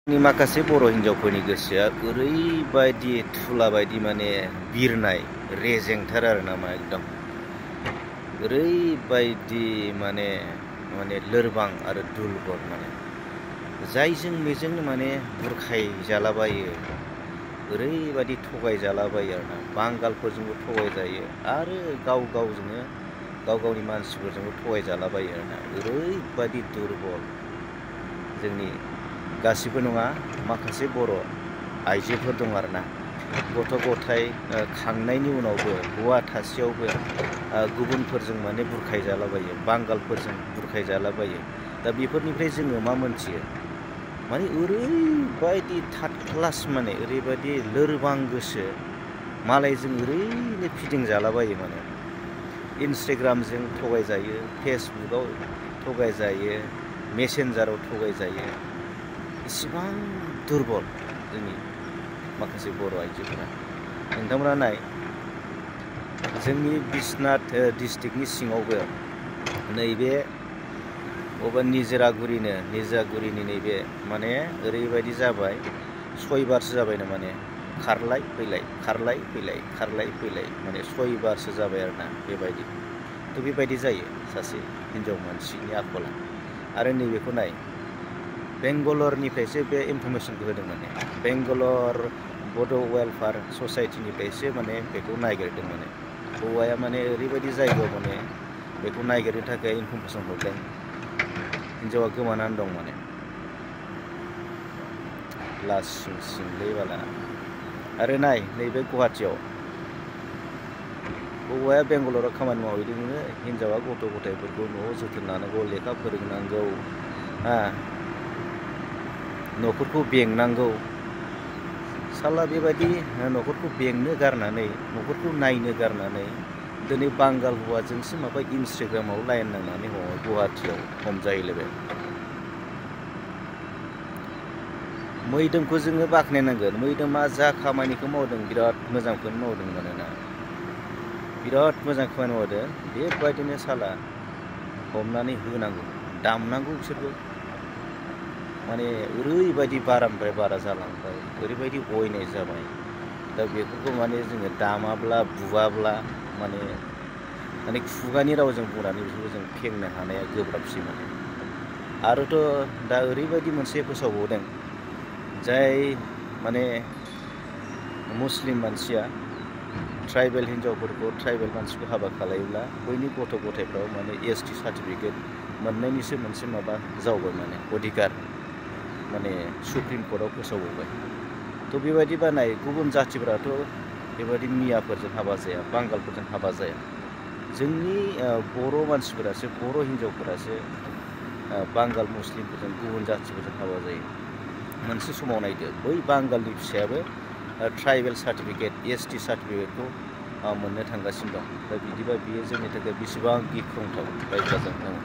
माखासे बर' हिन्जावफोरनि गोसोआ ओरैबायदि थुला बायदि माने बिरनाय रेजेंथार आरो ना एकदम ओरैबायदि माने लोरबां आरो दुलबर माने जायजों मेजोंनो माने बुरखाय जालाबायो ओरैबायदि थगाय जालाबायो आरो ना बांगालफोरजोंबो थगाय जायो आरो गाव गावनि मानसिफोरजोंबो थगाय जालाबायो आरो ना ओरैबायदि दुरबल जोंनि गासिबो नङा माखासे बर' आइजोफोर दं आरो ना गथ' गथाय खांनायनि उनावबो हौवा थासेयावबो गुबुनफोरजों माने बुरखाय जालाबायो बांगालफोरजों बुरखाय जालाबायो दा बेफोरनिफ्राय जोङो मा मोनथियो माने ओरैबायदि थार्ड क्लास माने ओरैबायदि लोरबां गोसो मालायजों ओरैनो फिदिंजालाबायो माने इन्सटाग्रामजों थगायजायो फेसबुकआव थगायजायो मेसेन्जाराव थगायजायो इसिबां दुरबल जोंनि माखासे बर' आइजोफोरा नोंथांमोना नाय जोंनि बिश्वनाथ डिस्ट्रिक्टनि सिङावबो नैबे बबेबा निजोरागुरिनि नैबे माने ओरैबायदि जाबाय 6 बारसो जाबायनो माने खारलाय फैलाय माने 6 बारसो जाबाय आरो ना बेबायदि थ' बेबायदि जायो सासे हिन्जाव मानसिनि आखला आरो नैबेखौ नाय बेंगालरनिफ्रायसो बे इनफरमेसनखौ होदों माने बेंगालर बड' वेलफेयार ससाइटिनिफ्रायसो माने बेखौ नागिरदों माने हौवाया माने ओरैबायदि जायगायाव माने बेखौ नागिरनो थाखाय इनफरमेसन हरदों हिन्जावा गोमानानै दं माने लासिं सिंलै बाला आरो नाय नैबे गुवाहाटियाव हौवाया बेंगालराव खामानि मावहैदोंनो हिन्जावा गथ' गथायफोरखौ न'आव जोथोन लानांगौ लेखा फोरोंनांगौ न'खरखौ बेंनांगौ साला बेबायदि न'खरखौ बेंनो गारनानै न'खरखौ नायनो गारनानै दिनै बांगाल हौवाजोंसो माबा इन्सटाग्रामाव लाइन नांनानै गुवाहाटियाव हमजाहैलायबाय मैदोमखौ जोङो बाख्नायनांगोन मैदोमा जा खामानिखौ मावदों बिराद मोजांखौनो मावदों मानोना बिराद मोजां खामानि मावदों बेबायदिनो साला हमनानै होनांगौ दामनांगौ बिसोरबो माने ओरैबायदि बारानिफ्राय बारा जालांबाय ओरैबायदि अयनाय जाबाय दा बेफोरखौ माने जोङो दामाब्ला बुवाब्ला माने खुगानि रावजों बुंनानै बिसोरखौ जों फेंनो हानाया गोब्राबसै माने आरोथ' दा ओरैबायदि मोनसे फोसावबावदों जाय माने मुस्लिम मानसिया ट्राइबेल हिन्जावफोरखौ ट्राइबेल मानसिखौ हाबा खालायोब्ला बैनि गथ' गथायफ्राव माने ST सार्टिफिकेट मोननायनिसो मोनसे माबा जावबाय माने अधिकार माने सुप्रिम कर्टआव फोसावबाय थ' बेबायदि बानाय गुबुन जाथिफोराथ' बेबायदि मियाफोरजों हाबा जाया बांगालफोरजों हाबा जाया जोंनि बर' मानसिफोरासो बर' हिन्जावफोरासो बांगाल मुस्लिमफोरजों गुबुन जाथिफोरजों हाबा जायो मोनसे समाव नायदो बै बांगालनि फिसायाबो ट्राइबेल सार्टिफिकेट ST सार्टिफिकेटखौ मोननो थांगासिनो दं दा बिदिबा बियो जोंनि थाखाय बेसेबां गिख्रंथाव रायजोजों दङ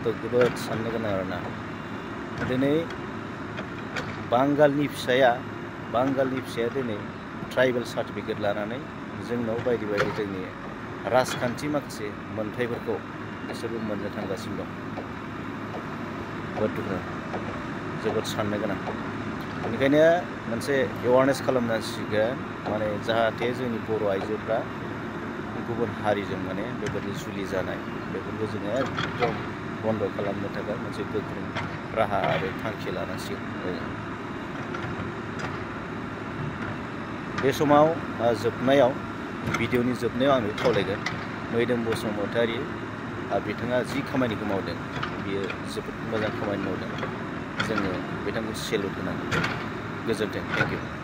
थ' जोबोद साननो गोनां आरोना दिनै बांगालनि फिसाया दिनै ट्राइबेल सार्टिफिकेट लानानै जोंनाव बायदि जोंनि राजखान्थि माखासे मोनथायफोरखौ बिसोरबो मोननो थांगासिनो दं जोबोद साननो गोनां बेनिखायनो मोनसे एवारनेस खालामनांसिगोन माने जाहाथे जोंनि बर' आइजोफ्रा गुबुन हारिजों माने बेबायदि जुलि जानाय बेफोरखौ जोङो एकदम बन्द' खालामनो थाखाय मोनसे गोख्रों राहा आरो थांखि लानांसिगोन बे समाव भिडिअनि जोबनायाव आं खावलायगोन मैदोम बसुमतारी बिथाङा जि खामानिखौ मावदों बियो जोबोद मोजां खामानि मावदों जोङो बिथांखौ सेलुट होनांगोन गोजोन्थों थेंक इउ